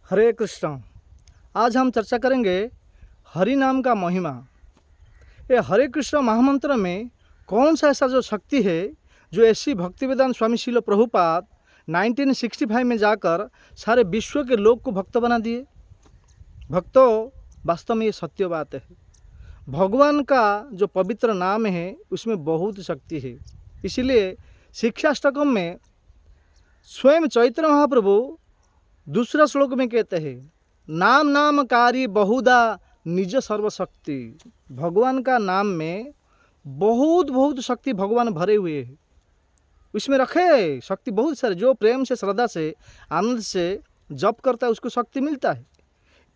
हरे कृष्ण। आज हम चर्चा करेंगे हरि नाम का महिमा। ये हरे कृष्ण महामंत्र में कौन सा ऐसा जो शक्ति है जो ऐसी भक्तिवेदांत स्वामी श्रील प्रभुपाद 1965 में जाकर सारे विश्व के लोग को भक्त बना दिए। भक्तों, वास्तव में ये सत्य बात है। भगवान का जो पवित्र नाम है उसमें बहुत शक्ति है। इसीलिए शिक्षाष्टकम में स्वयं चैतन्य महाप्रभु दूसरा श्लोक में कहते हैं, नाम नामकारी बहुधा निज सर्वशक्ति। भगवान का नाम में बहुत शक्ति भगवान भरे हुए हैं। उसमें रखे शक्ति बहुत सारे। जो प्रेम से, श्रद्धा से, आनंद से जप करता है उसको शक्ति मिलता है।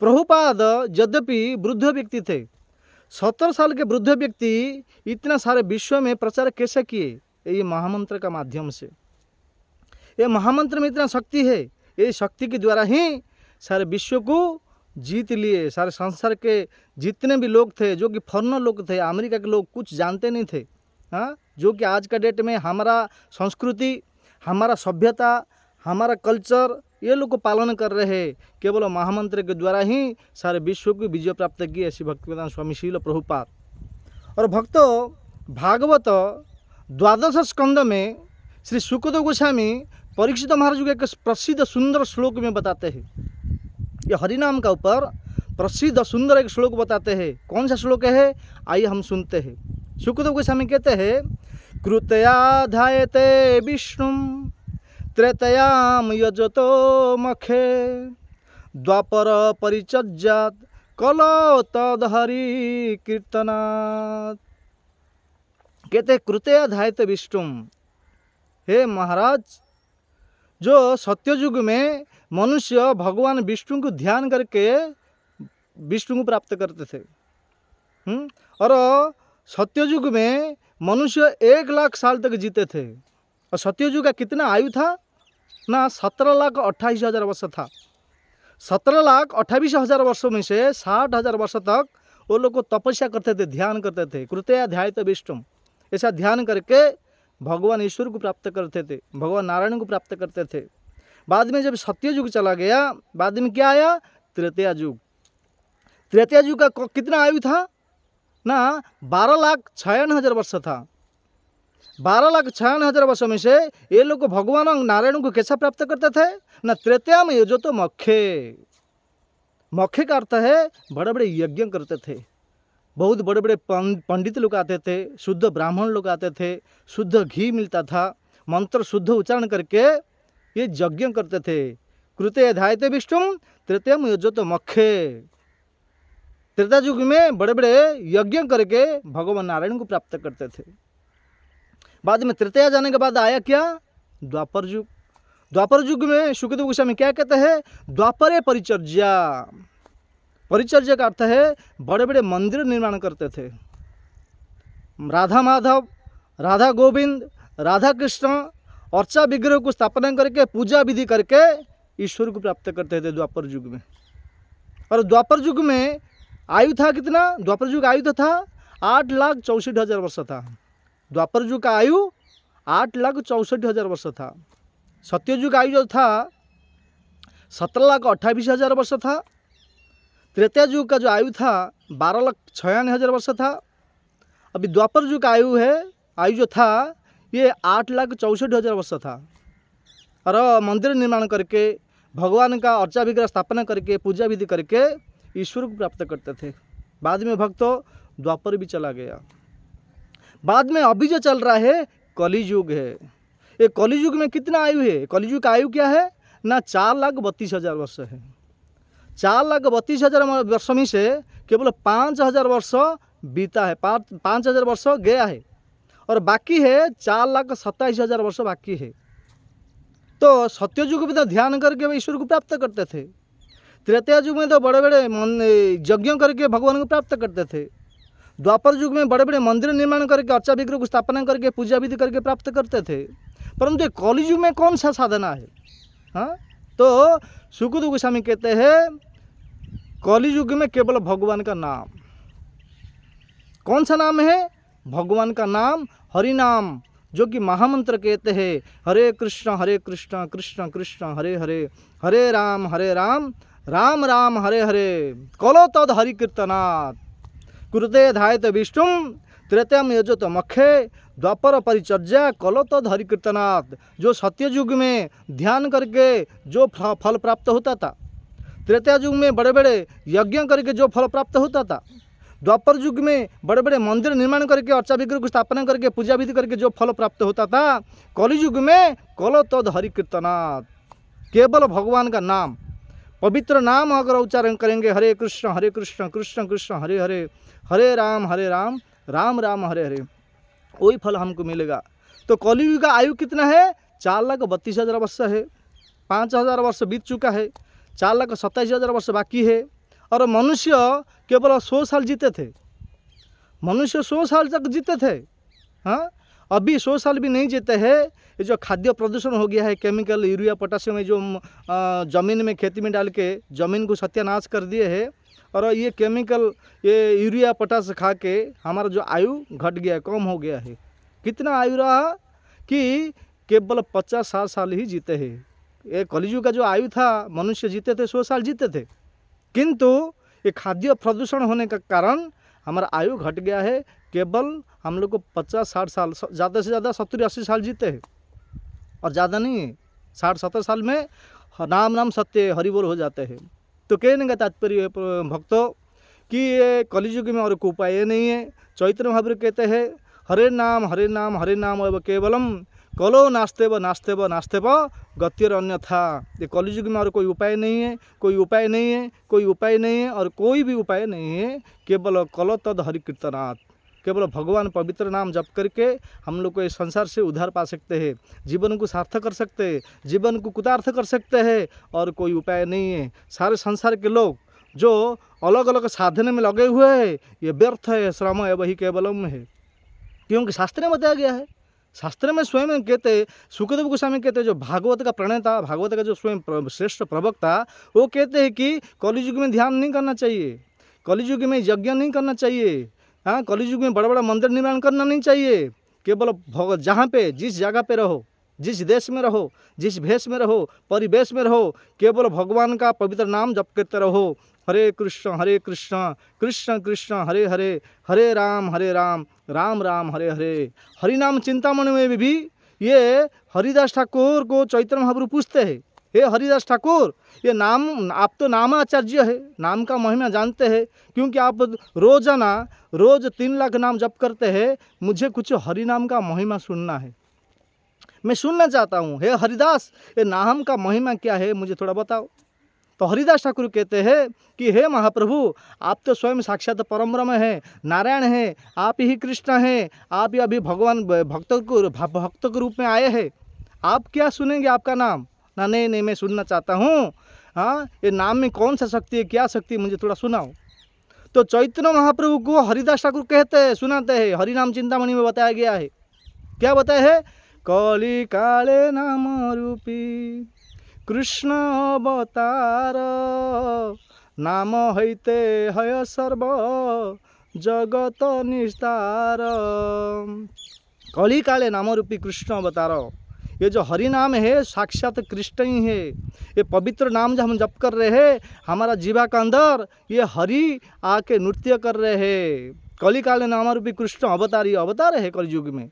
प्रभुपाद यद्यपि वृद्ध व्यक्ति थे, 70 साल के वृद्ध व्यक्ति इतना सारे विश्व में प्रचार कैसे किए? ये महामंत्र का माध्यम से। ये महामंत्र में इतना शक्ति है, ये शक्ति के द्वारा ही सारे विश्व को जीत लिए। सारे संसार के जितने भी लोग थे, जो कि फॉरेनर लोग थे, अमेरिका के लोग कुछ जानते नहीं थे, हाँ, जो कि आज का डेट में हमारा संस्कृति, हमारा सभ्यता, हमारा कल्चर ये लोग को पालन कर रहे हैं। केवल महामंत्र के द्वारा ही सारे विश्व को विजय प्राप्त की ऐसी भक्तिवेदांत स्वामी श्रील प्रभुपाद। और भक्तों, भागवत 12 स्कंद में श्री सुखदेव गोस्वामी परीक्षित महाराज को एक प्रसिद्ध सुंदर श्लोक में बताते हैं। ये हरिनाम का ऊपर प्रसिद्ध सुंदर एक श्लोक बताते हैं। कौन सा श्लोक है? आइए हम सुनते हैं। सुखदेव गोस्वामी कहते हैं, कृतया ध्यायते विष्णुं त्रेतयाम यजतो मखे द्वापर परिचर्यात् कलो तदहरि कीर्तनात्। कहते कृतया ध्यायते विष्णुं, हे महाराज, जो सत्ययुग में मनुष्य भगवान विष्णु को ध्यान करके विष्णु को प्राप्त करते थे। और सत्ययुग में मनुष्य 1 लाख साल तक जीते थे। और सत्ययुग का कितना आयु था ना? 17,28,000 वर्ष था। 17,28,000 वर्षों में से 60,000 वर्ष तक वो लोग को तपस्या करते थे, ध्यान करते थे। कृतया ध्यायत विष्णु, ऐसा ध्यान करके भगवान ईश्वर को प्राप्त करते थे, भगवान नारायण को प्राप्त करते थे। बाद में जब सत्ययुग चला गया, बाद में क्या आया? त्रेतया युग। त्रेतया युग का कितना आयु था ना? 12,56,000 वर्ष था। 12,56,000 वर्षों में से ये लोग भगवान नारायण को कैसा प्राप्त करते थे ना? त्रेतया में जो तो मखे। मखे का अर्थ है बड़े बड़े यज्ञ करते थे। बहुत बड़े बड़े पंडित लोग आते थे, शुद्ध ब्राह्मण लोग आते थे, शुद्ध घी मिलता था, मंत्र शुद्ध उच्चारण करके ये यज्ञ करते थे। कृते ध्यायते विष्णु तृतीयम यजोत मखे। त्रेता युग में बड़े बड़े यज्ञ करके भगवान नारायण को प्राप्त करते थे। बाद में तृतीया जाने के बाद आया क्या? द्वापर युग। द्वापर युग में सुखदेव गोस्वामी क्या कहते हैं? द्वापरे परिचर्या। परिचर्या का अर्थ है बड़े बड़े मंदिर निर्माण करते थे। राधा माधव, राधा गोविंद, राधा कृष्ण अर्चा विग्रह को स्थापना करके पूजा विधि करके ईश्वर को प्राप्त करते थे द्वापर युग में। और द्वापर युग में आयु था कितना? द्वापर युग आयु तो था 8,64,000 वर्ष था। द्वापर युग का आयु 8,64,000 वर्ष था। सत्ययुग आयु जो था 17,28,000 वर्ष था। त्रेता युग का जो आयु था 12,96,000 वर्ष था। अभी द्वापर युग का आयु जो था ये 8,64,000 वर्ष था। और मंदिर निर्माण करके भगवान का अर्चा विग्रह स्थापना करके पूजा विधि करके ईश्वर को प्राप्त करते थे। बाद में भक्तों द्वापर भी चला गया। बाद में अभी जो चल रहा है कली युग है। ये कली युग में कितना आयु है? कली युग का आयु क्या है ना? 4,32,000 वर्ष है। 4,32,000 वर्ष में से केवल 5,000 वर्ष बीता है, 5,000 वर्ष गया है और बाकी है 4,27,000 वर्ष बाकी है। तो सत्ययुग में तो ध्यान करके ईश्वर को प्राप्त करते थे। त्रेता युग में तो बड़े बड़े यज्ञ करके भगवान को प्राप्त करते थे। द्वापर युग में बड़े बड़े मंदिर निर्माण करके अर्चा विग्रह को स्थापना करके पूजा विधि करके प्राप्त करते थे। परंतु कली युग में कौन सा साधना है? हाँ, तो सुखदेव गोस्वामी कहते हैं कली युग में केवल भगवान का नाम। कौन सा नाम है? भगवान का नाम, हरि नाम, जो कि महामंत्र कहते हैं हरे कृष्ण कृष्ण कृष्ण हरे हरे, हरे राम राम राम हरे हरे कलो तद हरि कीर्तनात् कुरुते धायत विष्णु त्रेतम यजत मखे द्वापर परिचर्या कलो तद हरि कीर्तनात्। जो सत्य युग में ध्यान करके जो फल प्राप्त होता था, त्रेता युग में बड़े बड़े यज्ञ करके जो फल प्राप्त होता था, द्वापर युग में बड़े बड़े मंदिर निर्माण करके अर्चा विग्रह को स्थापना करके पूजा विधि करके जो फल प्राप्त होता था, कलि युग में कलो तद हरि कीर्तनात्। केवल भगवान का नाम, पवित्र नाम अगर उच्चारण करेंगे, हरे कृष्ण कृष्ण कृष्ण हरे हरे, हरे राम राम राम हरे हरे, वही फल हमको मिलेगा। तो कलियुग का आयु कितना है? 4,32,000 वर्ष है। 5,000 वर्ष बीत चुका है, 4,27,000 वर्ष बाकी है। और मनुष्य केवल 100 साल जीते थे, मनुष्य 100 साल तक जीते थे। हाँ, अभी 100 साल भी नहीं जीते हैं। ये जो खाद्य प्रदूषण हो गया है, केमिकल यूरिया पोटासियम में जो ज़मीन में खेती में डाल के ज़मीन को सत्यानाश कर दिए है, और ये केमिकल ये यूरिया पोटास खा के हमारा जो आयु घट गया है, कम हो गया है। कितना आयु रहा कि केवल 50-60 साल ही जीते हैं। ये कलियुग का जो आयु था, मनुष्य जीते थे 100 साल जीते थे, किंतु ये खाद्य प्रदूषण होने का कारण हमारा आयु घट गया है। केवल हम लोग को 50-60 साल, ज़्यादा से ज़्यादा 70-80 साल जीते हैं, और ज़्यादा नहीं है। 60-70 साल में नाम नाम सत्य हरि बोल हो जाते हैं। तो कहने का तात्पर्य भक्तों कि ये कलियुग में और कोई उपाय नहीं है। चैतन्य महाप्रभु कहते हैं, हरे नाम हरे नाम हरे नाम एव केवलम कलो नास्तेव नास्तेव नास्तेव गतिर अन्यथा। ये कलियुग में और कोई उपाय नहीं है, कोई उपाय नहीं है, कोई उपाय नहीं है, और कोई भी उपाय नहीं है। केवल कलो तद हरि कीर्तनात्। केवल भगवान पवित्र नाम जप करके हम लोग को इस संसार से उद्धार पा सकते हैं, जीवन को सार्थक कर सकते हैं, जीवन को कृतार्थ कर सकते हैं, और कोई उपाय नहीं है। सारे संसार के लोग जो अलग अलग साधन में लगे हुए हैं, ये व्यर्थ है, श्रम है, वही केवलम है। क्योंकि शास्त्र में बताया गया है। शास्त्र में स्वयं कहते, सुखदेव गोस्वामी कहते, जो भागवत का प्रणेता, भागवत का जो स्वयं श्रेष्ठ प्रवक्ता, वो कहते हैं कि कलियुग में ध्यान नहीं करना चाहिए, कलियुग में यज्ञ नहीं करना चाहिए, हाँ, कलियुग में बड़ा बड़ा मंदिर निर्माण करना नहीं चाहिए। केवल जहाँ पे जिस जगह पे रहो, जिस देश में रहो, जिस भेष में रहो, परिवेश में रहो, केवल भगवान का पवित्र नाम जप करते रहो। हरे कृष्ण कृष्ण कृष्ण हरे हरे, हरे राम राम राम हरे हरे। हरि नाम चिंतामणि में भी ये हरिदास ठाकुर को चैतन्य महाप्रभु पूछते हैं, हे हरिदास ठाकुर, ये नाम, आप तो नामाचार्य है, नाम का महिमा जानते हैं, क्योंकि आप रोजाना रोज 3 लाख नाम जप करते हैं। मुझे कुछ हरि नाम का महिमा सुनना है, मैं सुनना चाहता हूँ। हे हरिदास, ये नाम का महिमा क्या है, मुझे थोड़ा बताओ। तो हरिदास ठाकुर कहते हैं कि हे महाप्रभु, आप तो स्वयं साक्षात परम ब्रह्म हैं, नारायण हैं, आप ही कृष्ण हैं, आप ही अभी भगवान भक्त के रूप में आए हैं, आप क्या सुनेंगे आपका नाम? ना, नहीं, मैं सुनना चाहता हूँ। हाँ, ये नाम में कौन सा शक्ति है, क्या शक्ति है, मुझे थोड़ा सुनाओ। तो चैतन्य महाप्रभु को हरिदास ठाकुर कहते हैं, सुनाते हैं। हरि नाम चिंतामणि में बताया गया है, क्या बताया है? कली काले नाम रूपी कृष्ण अवतार, नाम हईते हय सर्व जगत निस्तार। कली काले नाम रूपी कृष्ण अवतार, ये जो हरि नाम है साक्षात कृष्ण ही है। ये पवित्र नाम जो हम जप कर रहे हैं, हमारा जीवा का अंदर ये हरि आके नृत्य कर रहे हैं। कली काले नाम रूपी कृष्ण अवतार, ये अवतार है कलयुग में।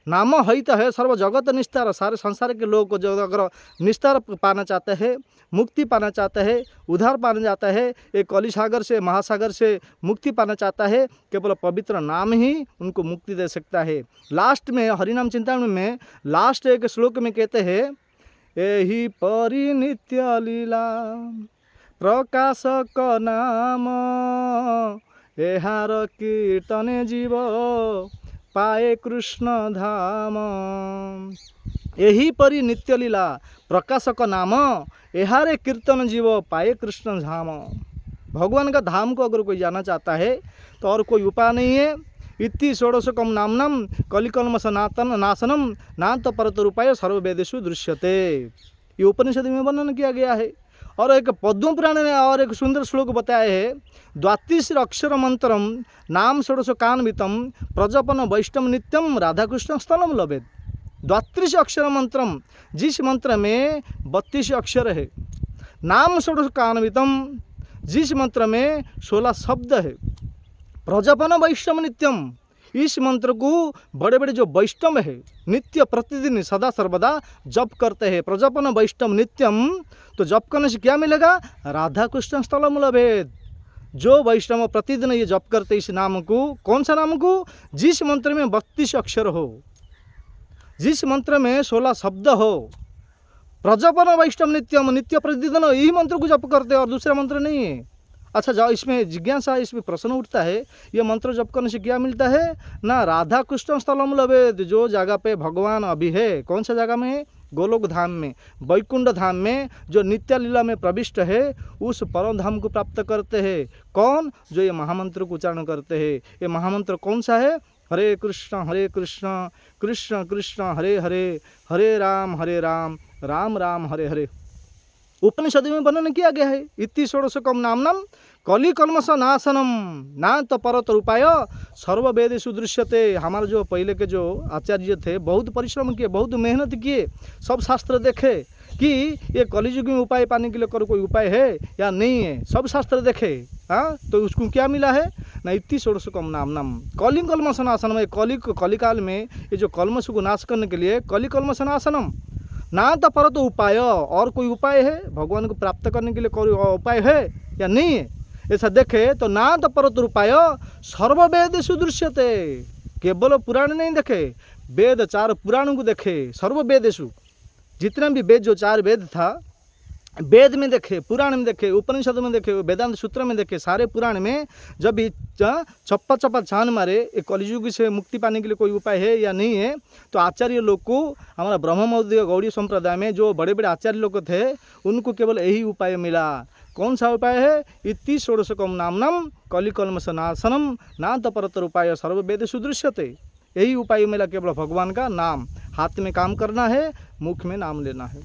नाम हित है सर्व जगत निस्तार, सारे संसार के लोग को जो अगर निस्तार पाना चाहते हैं, मुक्ति पाना चाहता है, उद्धार पाना चाहता है, ये कली सागर से, महासागर से मुक्ति पाना चाहता है, केवल पवित्र नाम ही उनको मुक्ति दे सकता है। लास्ट में हरिनाम चिंतामणि में लास्ट एक श्लोक में कहते हैं, एहि परि नित्य लीला प्रकाशक नाम, एहार कीर्तने जीव पाए कृष्ण धाम। यही परि नित्य लीला प्रकाशक नाम, एहारे कीर्तन जीव पाए कृष्ण धाम। भगवान का धाम को अगर कोई जाना चाहता है तो और कोई उपाय नहीं है। इति षोडशकम नामनम कलिकल्म सनातन नाशनम नाथ परत रूपाय सर्ववेदेषु दृश्यते, ये उपनिषद में वर्णन किया गया है। और एक पद्म पुराण में और एक सुंदर श्लोक बताया है, द्वात्रिश अक्षर मंत्रम नाम षोडश कान्वितम प्रजपन वैष्णव नित्यम राधाकृष्ण स्थलम लभेत। द्वात्रिश अक्षर मंत्रम, जिस मंत्र में 32 अक्षर है, नाम षोडशकान्वितम, जिस मंत्र में 16 शब्द है। प्रजपन वैष्णव नित्यम, इस मंत्र को बड़े बड़े जो वैष्णव है नित्य प्रतिदिन सदा सर्वदा जप करते हैं। प्रजपन वैष्णव नित्यम, तो जप करने से क्या मिलेगा? राधा कृष्ण स्थल मूल भेद। जो वैष्णव प्रतिदिन ये जप करते इस नाम को, कौन सा नाम को? जिस मंत्र में 32 अक्षर हो, जिस मंत्र में 16 शब्द हो। प्रजपन वैष्णव नित्यम, नित्य प्रतिदिन यही मंत्र को जप करते हैं और दूसरा मंत्र नहीं है। अच्छा जाओ, इसमें जिज्ञासा, इसमें प्रश्न उठता है, ये मंत्र जप करने से क्या मिलता है? ना राधा कृष्ण स्थलम लभेद, जो जगह पे भगवान अभी है, कौन सा जगह में है? गोलोक धाम में, वैकुंठ धाम में, जो नित्य लीला में प्रविष्ट है, उस परम धाम को प्राप्त करते हैं। कौन? जो ये महामंत्र को उच्चारण करते हैं। ये महामंत्र कौन सा है? हरे कृष्ण कृष्ण कृष्ण हरे हरे, हरे राम राम राम हरे हरे। उपनिषद में वर्णन किया गया है, इति षोडशकम नामनम कलि कल्मष नाशनम ना तो परत उपाय सर्व वेदेषु दृश्यते। हमारे जो पहले के जो आचार्य थे बहुत परिश्रम किए, बहुत मेहनत किए, सब शास्त्र देखे कि ये कलियुग में उपाय पाने के लिए कोई उपाय है या नहीं है, सब शास्त्र देखे। हाँ, तो उसको क्या मिला है? ना इति षोडशकम नामनम कलि कल्मष नाशनम। कलिकाल में ये जो कल्मष को नाश करने के लिए कलि कल्मष नाशनम, ना तो पर तो उपाय, और कोई उपाय है भगवान को प्राप्त करने के लिए? कोई उपाय है या नहीं है? ऐसा देखे तो ना तो पर तो उपाय सर्व वेदेषु दृश्यते। केवल पुराण नहीं देखे, वेद 4 पुराणों को देखे। सर्व वेदेषु, जितना भी वेद, जो 4 वेद था, वेद में देखे, पुराण में देखे, उपनिषद में देखे, वेदांत सूत्र में देखे, सारे पुराण में जब चप्पा चप्पा छान मारे ये कलियुग से मुक्ति पाने के लिए कोई उपाय है या नहीं है, तो आचार्य लोग को, हमारा ब्रह्मोदय गौड़ी संप्रदाय में जो बड़े बड़े आचार्य लोग थे, उनको केवल यही उपाय मिला। कौन सा उपाय है? इति षोडशकम नामनम कलि कल्मष नाशनम ना तो परतर उपाय सर्व वेदेषु दृश्यते। यही उपाय मिला, केवल भगवान का नाम। हाथ में काम करना है, मुख में नाम लेना है।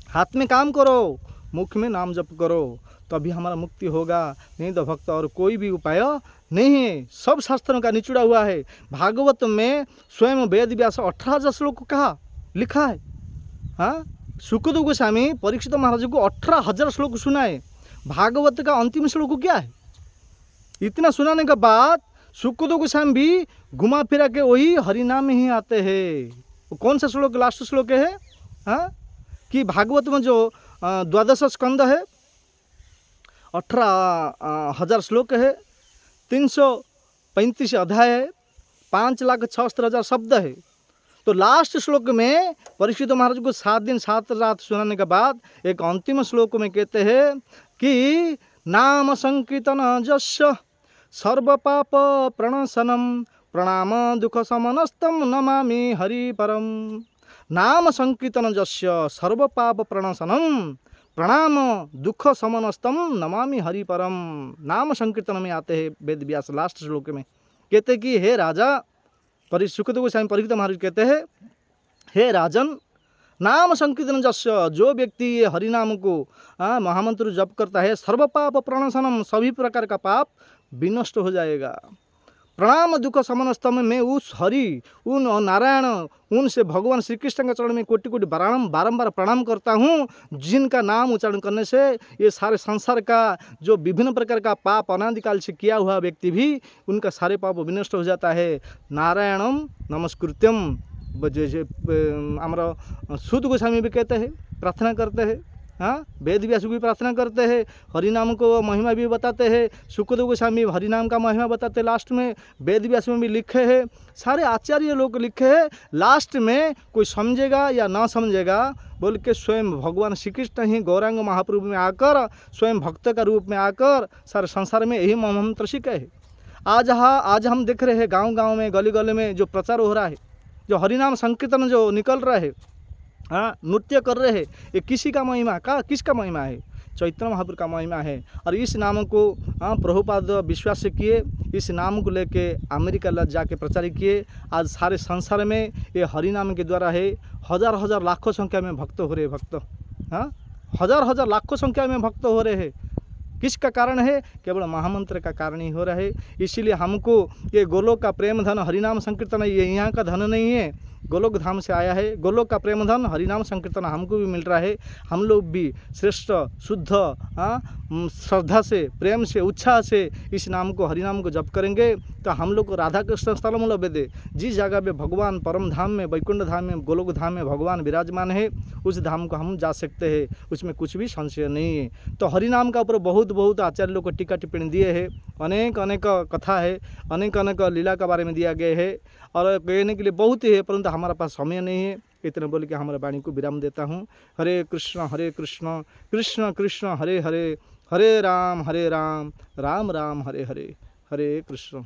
हाथ में काम करो, मुख में नाम जप करो, तभी हमारा मुक्ति होगा। नहीं तो भक्त और कोई भी उपाय नहीं है। सब शास्त्रों का निचुड़ा हुआ है। भागवत में स्वयं वेद व्यास 18,000 श्लोक कहा लिखा है। हाँ, सुखदेव गोस्वामी परीक्षित महाराज को 18,000 श्लोक सुनाए। भागवत का अंतिम श्लोक क्या है? इतना सुनाने के बाद सुखदेव गोस्वामी भी घुमा फिरा के वही हरिनाम में ही आते हैं। कौन सा श्लोक लास्ट श्लोक है? हाँ, कि भागवत में जो 12 स्कंद है, 18,000 श्लोक है, 335 अध्याय है, 5,76,000 शब्द है। तो लास्ट श्लोक में परीक्षित महाराज को 7 दिन 7 रात सुनाने के बाद एक अंतिम श्लोक में कहते हैं कि नाम संकीर्तन जस्य सर्व पाप प्रणशनम प्रणाम दुख समनस्तम नमामि हरि परम। नाम संकीर्तन जस्य सर्व पाप प्रणशनम प्रणाम दुख समनस्तम नमामि हरि परम। नाम संकीर्तन में आते हैं वेद व्यास लास्ट श्लोक में, कहते कि हे राजा, सुखदेव गोस्वामी परीक्षित महाराज कहते हैं, हे राजन, नाम संकीर्तन जस्य, जो व्यक्ति ये हरिनाम को महामंत्र जप करता है, सर्व पाप प्रणशनम, सभी प्रकार का पाप विनष्ट हो जाएगा। प्रणाम दुख समनस्तम, में उस हरि, उन नारायण, उनसे भगवान श्री कृष्ण के चरण में कोटि कोटि बारंबार प्रणाम करता हूँ, जिनका नाम उच्चारण करने से ये सारे संसार का जो विभिन्न प्रकार का पाप अनादिकाल से किया हुआ व्यक्ति भी, उनका सारे पाप विनष्ट हो जाता है। नारायणम नमस्कृत्यम, जैसे हमारा सूत गोस्वामी भी कहते हैं, प्रार्थना करते हैं। हाँ, वेद व्यास भी प्रार्थना करते हैं, हरिनाम को महिमा भी बताते हैं। सुखदेव गोस्वामी हरिनाम का महिमा बताते हैं लास्ट में, वेद व्यास में भी लिखे हैं, सारे आचार्य लोग लिखे हैं। लास्ट में कोई समझेगा या ना समझेगा बोल के स्वयं भगवान श्री कृष्ण ही गौरांग महाप्रभु में आकर, स्वयं भक्त का रूप में आकर सारे संसार में यही महामंत्र सीखे है। आज हम देख रहे हैं गाँव में, गली गली में जो प्रचार हो रहा है, जो हरिनाम संकीर्तन जो निकल रहा है, हाँ, नृत्य कर रहे हैं, ये किसी का महिमा का, किसका महिमा है? चैतन्य महाप्रभु का महिमा है। और इस नाम को प्रभुपाद विश्वास से किए, इस नाम को लेके अमेरिका जाके प्रचार किए। आज सारे संसार में ये हरिनाम के द्वारा है, हजार लाखों संख्या में भक्त हो रहे, भक्त, हाँ, हजार लाखों संख्या में भक्त हो रहे हैं। किसका कारण है? केवल महामंत्र का कारण ही हो रहा है। इसीलिए हमको ये गोलोक का प्रेम धन हरिनाम संकीर्तन ये यहाँ का धन नहीं है, गोलोक धाम से आया है। गोलोक का प्रेम धन हरिनाम संकीर्तन हमको भी मिल रहा है। हम लोग भी श्रेष्ठ शुद्ध श्रद्धा से, प्रेम से, उत्साह से इस नाम को, हरिनाम को जप करेंगे तो हम लोग को राधा कृष्ण स्थल मूल वेदे, जिस जगह पे भगवान परम धाम में, वैकुंठ धाम में, गोलोक धाम में भगवान विराजमान है, उस धाम को हम जा सकते हैं, उसमें कुछ भी संशय नहीं है। तो हरिनाम का ऊपर बहुत आचार्य लोग को टीका टिप्पणी दिए है, अनेक कथा है, अनेक लीला के बारे में दिया गया है और कहने के लिए बहुत ही है, परंतु हमारे पास समय नहीं है। इतने बोल के हमारे वाणी को विराम देता हूँ। हरे कृष्ण कृष्ण कृष्ण हरे हरे, हरे राम राम राम हरे हरे, हरे कृष्ण।